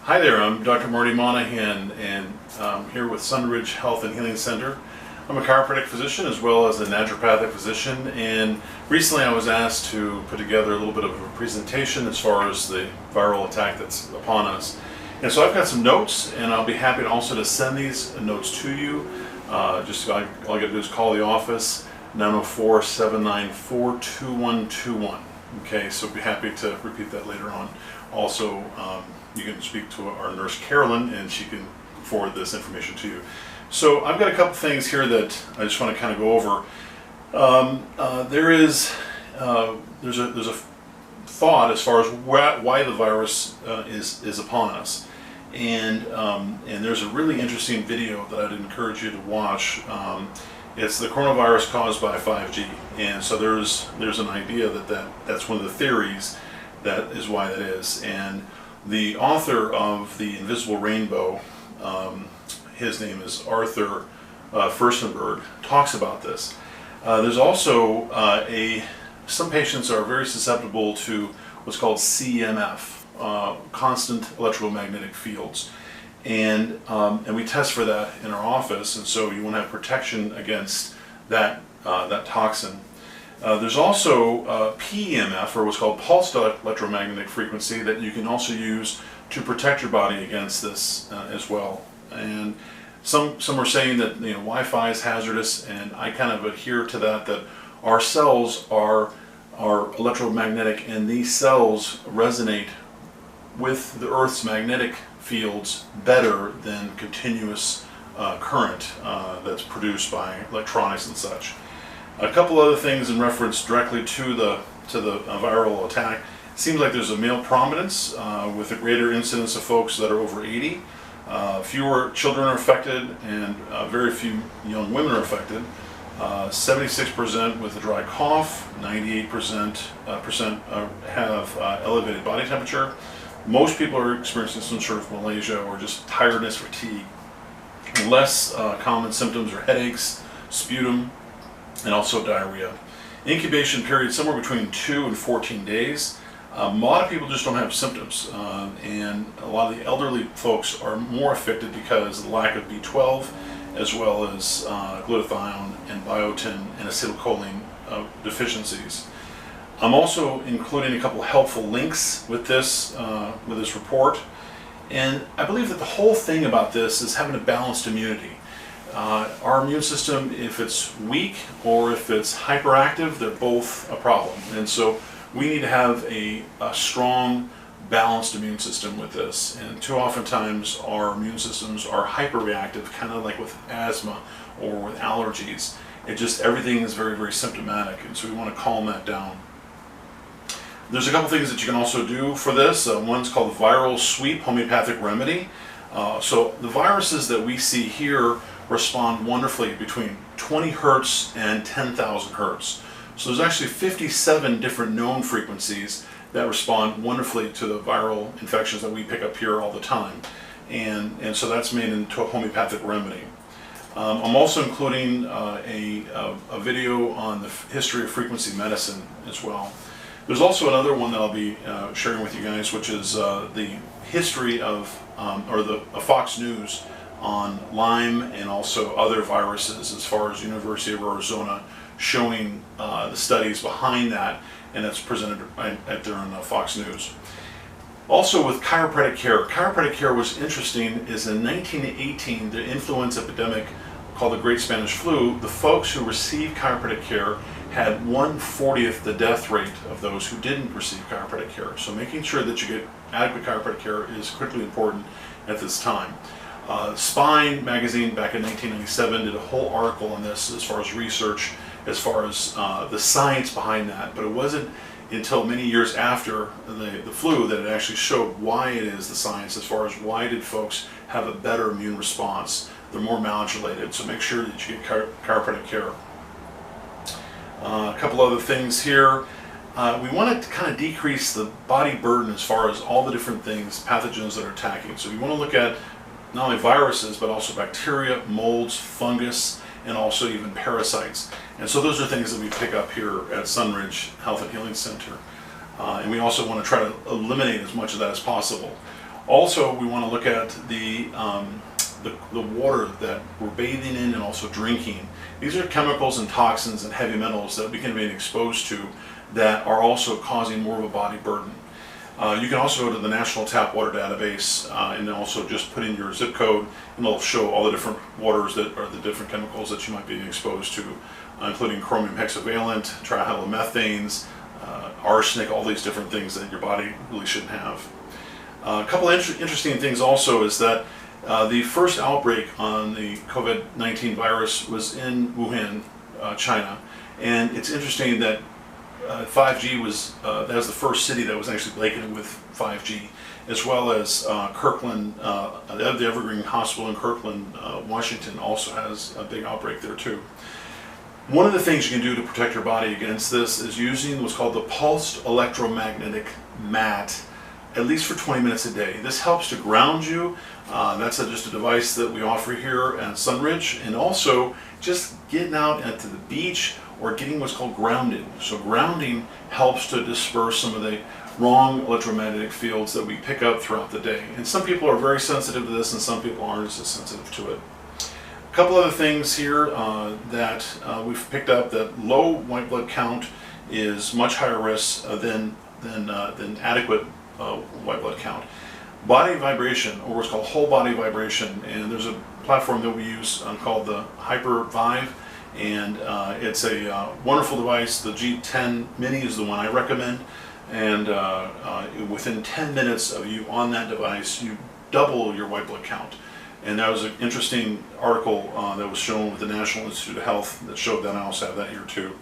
Hi there, I'm Dr. Marty Monahan, and I'm here with Sunridge Health and Healing Center. I'm a chiropractic physician as well as a naturopathic physician, and recently I was asked to put together a little bit of a presentation as far as the viral attack that's upon us. And so I've got some notes, and I'll be happy also to send these notes to you. All you got to do is call the office, 904-794-2121. Okay, so I'll be happy to repeat that later on. Also, you can speak to our nurse Carolyn, and she can forward this information to you. So I've got a couple things here that I just want to kind of go over. There's a thought as far as why the virus is upon us, and there's a really interesting video that I'd encourage you to watch. It's the coronavirus caused by 5G, and so there's an idea that's one of the theories that is why that is. And the author of The Invisible Rainbow, his name is Arthur Furstenberg, talks about this. There's also some patients are very susceptible to what's called CMF, constant electromagnetic fields, and we test for that in our office, and so you want to have protection against that toxin. There's also PEMF, or what's called pulsed electromagnetic frequency, that you can also use to protect your body against this as well. And some are saying that Wi-Fi is hazardous, and I kind of adhere to that our cells are electromagnetic, and these cells resonate with the Earth's magnetic fields better than continuous current that's produced by electronics and such. A couple other things in reference directly to the viral attack. It seems like there's a male prominence with a greater incidence of folks that are over 80. Fewer children are affected, and very few young women are affected. 76% with a dry cough, 98% have elevated body temperature. Most people are experiencing some sort of malaise or just tiredness, fatigue. Less common symptoms are headaches, sputum, and also diarrhea. Incubation period somewhere between 2 and 14 days. A lot of people just don't have symptoms, and a lot of the elderly folks are more affected because of the lack of B12, as well as glutathione and biotin and acetylcholine deficiencies. I'm also including a couple helpful links with this report, and I believe that the whole thing about this is having a balanced immunity. Our immune system, if it's weak or if it's hyperactive, they're both a problem. And so we need to have a strong, balanced immune system with this. And too often times our immune systems are hyperreactive, kind of like with asthma or with allergies. Everything is very, very symptomatic, and so we want to calm that down. There's a couple things that you can also do for this. One's called Viral Sweep Homeopathic Remedy. So the viruses that we see here respond wonderfully between 20 hertz and 10,000 hertz. So there's actually 57 different known frequencies that respond wonderfully to the viral infections that we pick up here all the time. And so that's made into a homeopathic remedy. I'm also including a video on the history of frequency medicine as well. There's also another one that I'll be sharing with you guys, which is the history of Fox News on Lyme and also other viruses, as far as University of Arizona, showing the studies behind that, and it's presented during Fox News. Also with chiropractic care was interesting. Is in 1918, the influenza epidemic called the Great Spanish Flu, the folks who received chiropractic care had 1/40 the death rate of those who didn't receive chiropractic care. So making sure that you get adequate chiropractic care is critically important at this time. Spine magazine back in 1997 did a whole article on this as far as research, as far as the science behind that, but it wasn't until many years after the flu that it actually showed why it is the science, as far as why did folks have a better immune response. They're more modulated, so make sure that you get chiropractic care. A couple other things here. We want to kind of decrease the body burden as far as all the different things, pathogens that are attacking. So we want to look at not only viruses, but also bacteria, molds, fungus, and also even parasites. And so those are things that we pick up here at Sunridge Health and Healing Center. And we also want to try to eliminate as much of that as possible. Also, we want to look at the water that we're bathing in and also drinking. These are chemicals and toxins and heavy metals that we can be exposed to that are also causing more of a body burden. You can also go to the National Tap Water Database and also just put in your zip code, and it'll show all the different waters that are the different chemicals that you might be exposed to, including chromium hexavalent, trihalomethanes, arsenic, all these different things that your body really shouldn't have. A couple of interesting things also is that the first outbreak on the COVID-19 virus was in Wuhan, China, and it's interesting that 5G was, that was the first city that was actually blanketed with 5G, as well as Kirkland, the Evergreen Hospital in Kirkland, Washington also has a big outbreak there too. One of the things you can do to protect your body against this is using what's called the pulsed electromagnetic mat, at least for 20 minutes a day. This helps to ground you. That's just a device that we offer here at Sunridge, and also just getting out at the beach or getting what's called grounded. So grounding helps to disperse some of the wrong electromagnetic fields that we pick up throughout the day. And some people are very sensitive to this and some people aren't as sensitive to it. A couple other things here that we've picked up, that low white blood count is much higher risk than adequate white blood count. Body vibration, or what's called whole body vibration, and there's a platform that we use called the Hyper Vive, and it's a wonderful device. The G10 Mini is the one I recommend, and within 10 minutes of you on that device, you double your white blood count. And that was an interesting article that was shown with the National Institute of Health that showed that. I also have that here too.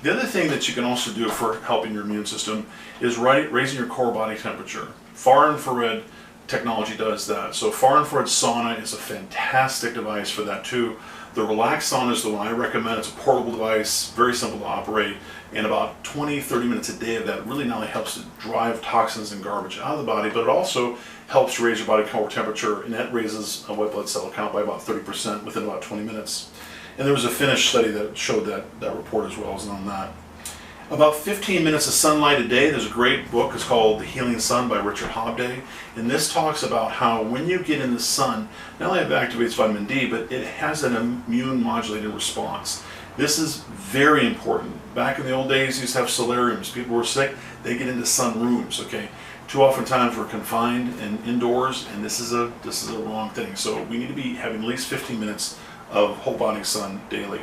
The other thing that you can also do for helping your immune system is raising your core body temperature. Far infrared technology does that. So far infrared sauna is a fantastic device for that too. The Relax Sauna is the one I recommend. It's a portable device, very simple to operate, and about 20-30 minutes a day of that really not only helps to drive toxins and garbage out of the body, but it also helps raise your body core temperature, and that raises a white blood cell count by about 30% within about 20 minutes. And there was a Finnish study that showed that report as well as on that. About 15 minutes of sunlight a day. There's a great book, it's called The Healing Sun by Richard Hobday, and this talks about how when you get in the sun, not only it activates vitamin D, but it has an immune modulating response. This is very important. Back in the old days, you used to have solariums. People were sick, they get into sun rooms, okay? Too often times we're confined and indoors, and this is a wrong thing. So we need to be having at least 15 minutes of whole body sun daily.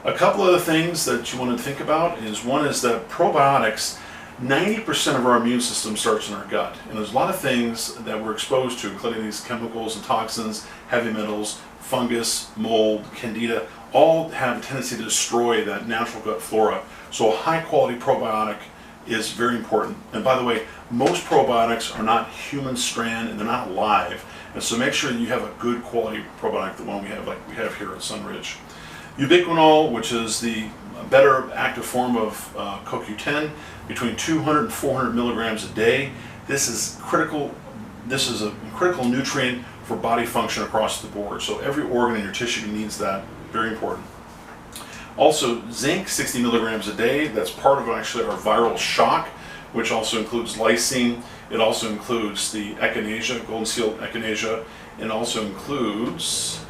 A couple other things that you want to think about is, one is that probiotics, 90% of our immune system starts in our gut. And there's a lot of things that we're exposed to, including these chemicals and toxins, heavy metals, fungus, mold, candida, all have a tendency to destroy that natural gut flora. So a high quality probiotic is very important. And by the way, most probiotics are not human strand and they're not live. And so make sure you have a good quality probiotic, the one we have, like we have here at Sunridge. Ubiquinol, which is the better active form of CoQ10, between 200 and 400 milligrams a day. This is critical. This is a critical nutrient for body function across the board. So every organ in your tissue needs that. Very important. Also, zinc, 60 milligrams a day. That's part of actually our viral shock, which also includes lysine. It also includes the echinacea, golden seal echinacea, and also includes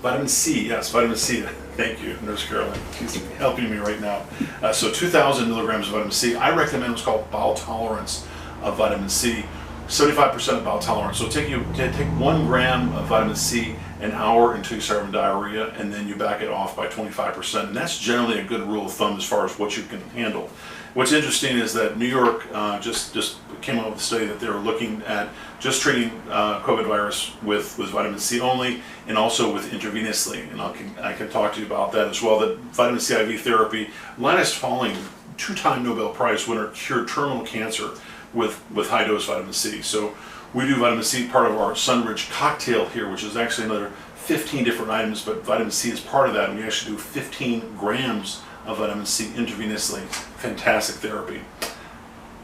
vitamin C. Yes, vitamin C. Thank you, Nurse Carolyn. She's helping me right now. So 2,000 milligrams of vitamin C. I recommend what's called bowel tolerance of vitamin C. 75% of bowel tolerance. So take 1 gram of vitamin C an hour until you start having diarrhea, and then you back it off by 25%. And that's generally a good rule of thumb as far as what you can handle. What's interesting is that New York just came out with a study that they were looking at just treating COVID virus with vitamin C only, and also with intravenously. And I can talk to you about that as well. That vitamin C IV therapy, Linus Pauling, 2-time Nobel Prize winner, cured terminal cancer with high dose vitamin C. So we do vitamin C, part of our Sunridge cocktail here, which is actually another 15 different items, but vitamin C is part of that, and we actually do 15 grams of vitamin C intravenously. Fantastic therapy.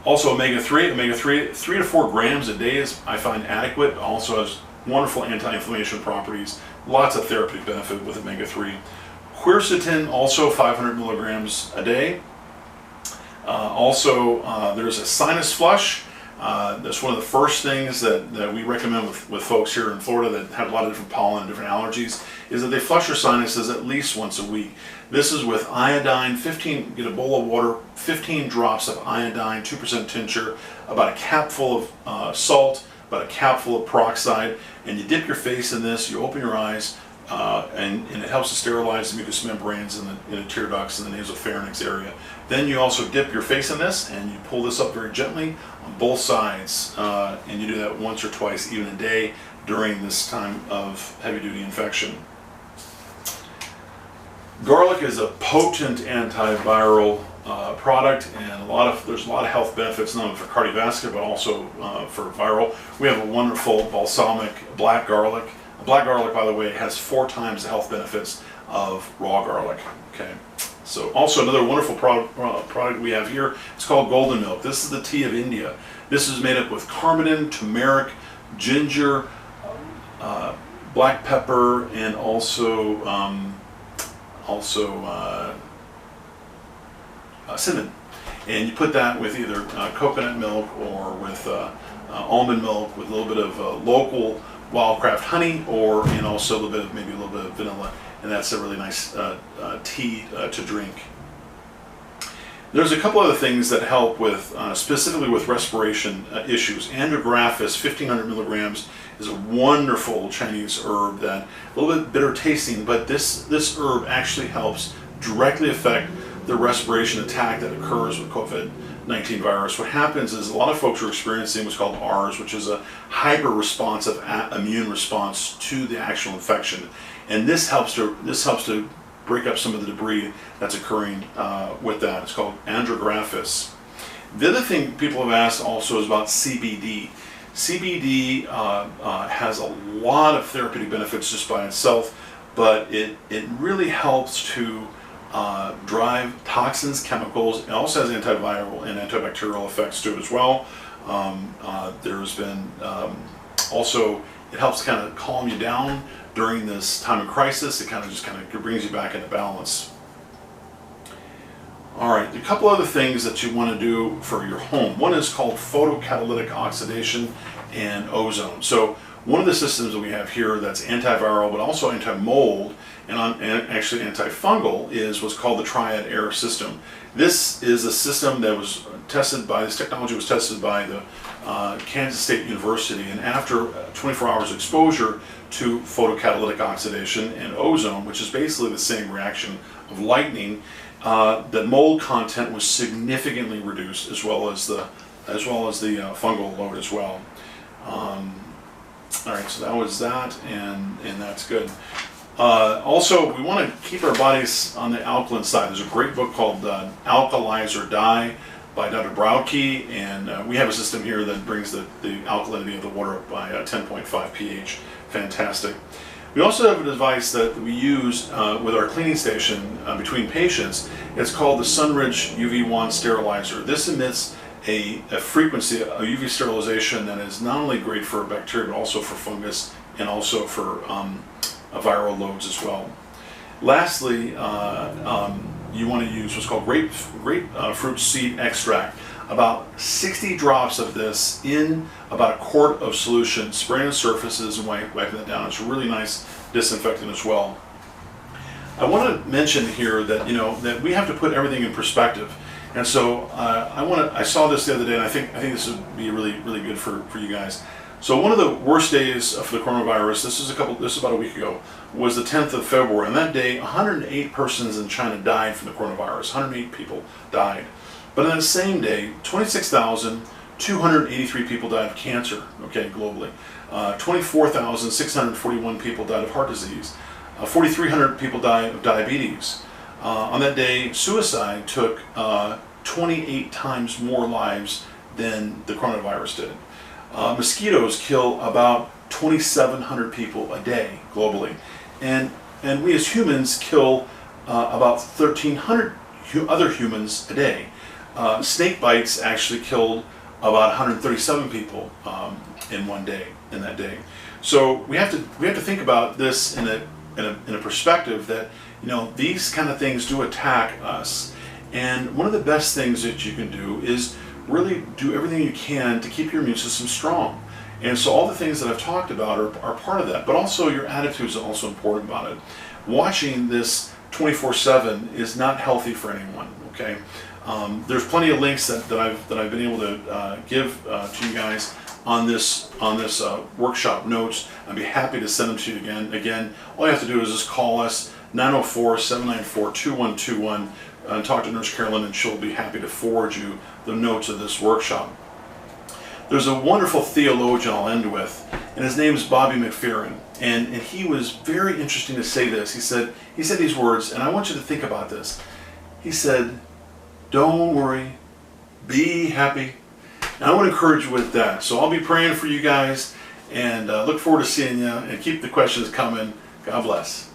Also omega-3, 3 to 4 grams a day is, I find, adequate. Also has wonderful anti-inflammation properties, lots of therapeutic benefit with omega-3. Quercetin, also 500 milligrams a day. There's a sinus flush. That's one of the first things that we recommend with folks here in Florida that have a lot of different pollen and different allergies, is that they flush their sinuses at least once a week. This is with iodine, get a bowl of water, 15 drops of iodine, 2% tincture, about a capful of salt, about a capful of peroxide, and you dip your face in this, you open your eyes, and it helps to sterilize the mucous membranes in the tear ducts and the nasopharynx area. Then you also dip your face in this and you pull this up very gently on both sides, and you do that once or twice, even a day, during this time of heavy-duty infection. Garlic is a potent antiviral product, and there's a lot of health benefits, not only for cardiovascular but also for viral. We have a wonderful balsamic black garlic. Black garlic, by the way, has 4 times the health benefits of raw garlic. Okay. So also another wonderful product we have here, it's called golden milk. This is the tea of India. This is made up with carmine, turmeric, ginger, black pepper, and also cinnamon. And you put that with either coconut milk or with almond milk with a little bit of local wildcraft honey, and also maybe a little bit of vanilla, and that's a really nice tea to drink. There's a couple other things that help with specifically with respiration issues. Andrographis 1500 milligrams is a wonderful Chinese herb that a little bit bitter tasting, but this herb actually helps directly affect the respiration attack that occurs with COVID-19 virus. What happens is a lot of folks are experiencing what's called RS, which is a hyper-responsive immune response to the actual infection, and this helps to break up some of the debris that's occurring with that. It's called Andrographis. The other thing people have asked also is about CBD. CBD has a lot of therapeutic benefits just by itself, but it really helps to drive toxins, chemicals. It also has antiviral and antibacterial effects too as well. There's been also, it helps kind of calm you down during this time of crisis. It kind of brings you back into balance. All right, a couple other things that you want to do for your home. One is called photocatalytic oxidation and ozone. So one of the systems that we have here that's antiviral but also anti-mold and actually antifungal is what's called the Triad Air system. This is a system that was tested by, this technology was tested by the Kansas State University, and after 24 hours exposure to photocatalytic oxidation and ozone, which is basically the same reaction of lightning, the mold content was significantly reduced, as well as the fungal load as well. All right, so that was that, and that's good. Also, we want to keep our bodies on the alkaline side. There's a great book called Alkalize or Die by Dr. Brauke, and we have a system here that brings the alkalinity of the water up by 10.5 pH. Fantastic. We also have a device that we use with our cleaning station between patients. It's called the Sunridge UV Wand Sterilizer. This emits a frequency, a UV sterilization that is not only great for bacteria but also for fungus and also for viral loads as well. Lastly, you want to use what's called grapefruit seed extract. About 60 drops of this in about a quart of solution, spraying the surfaces and wiping that down. It's a really nice disinfectant as well. I want to mention here that that we have to put everything in perspective, and so I saw this the other day, and I think this would be really good for you guys. So one of the worst days for the coronavirus, this is about a week ago, was the 10th of February. And that day, 108 persons in China died from the coronavirus. 108 people died. But on the same day, 26,283 people died of cancer, okay, globally. 24,641 people died of heart disease. 4,300 people died of diabetes. On that day, suicide took 28 times more lives than the coronavirus did. Mosquitoes kill about 2,700 people a day globally, and we as humans kill about 1,300 other humans a day. Snake bites actually killed about 137 people in that day. So we have to think about this in a perspective that these kind of things do attack us, And one of the best things that you can do is really do everything you can to keep your immune system strong. And so all the things that I've talked about are part of that, but also your attitude is also important about it. Watching this 24/7 is not healthy for anyone, okay? There's plenty of links that I've been able to give to you guys on this workshop notes. I'd be happy to send them to you again. All you have to do is just call us 904-794-2121 and talk to Nurse Carolyn, and she'll be happy to forward you the notes of this workshop. There's a wonderful theologian I'll end with, and his name is Bobby McFerrin, and he was very interesting to say this. He said these words, and I want you to think about this. He said, "Don't worry, be happy." And I want to encourage you with that. So I'll be praying for you guys, and look forward to seeing you, and keep the questions coming. God bless.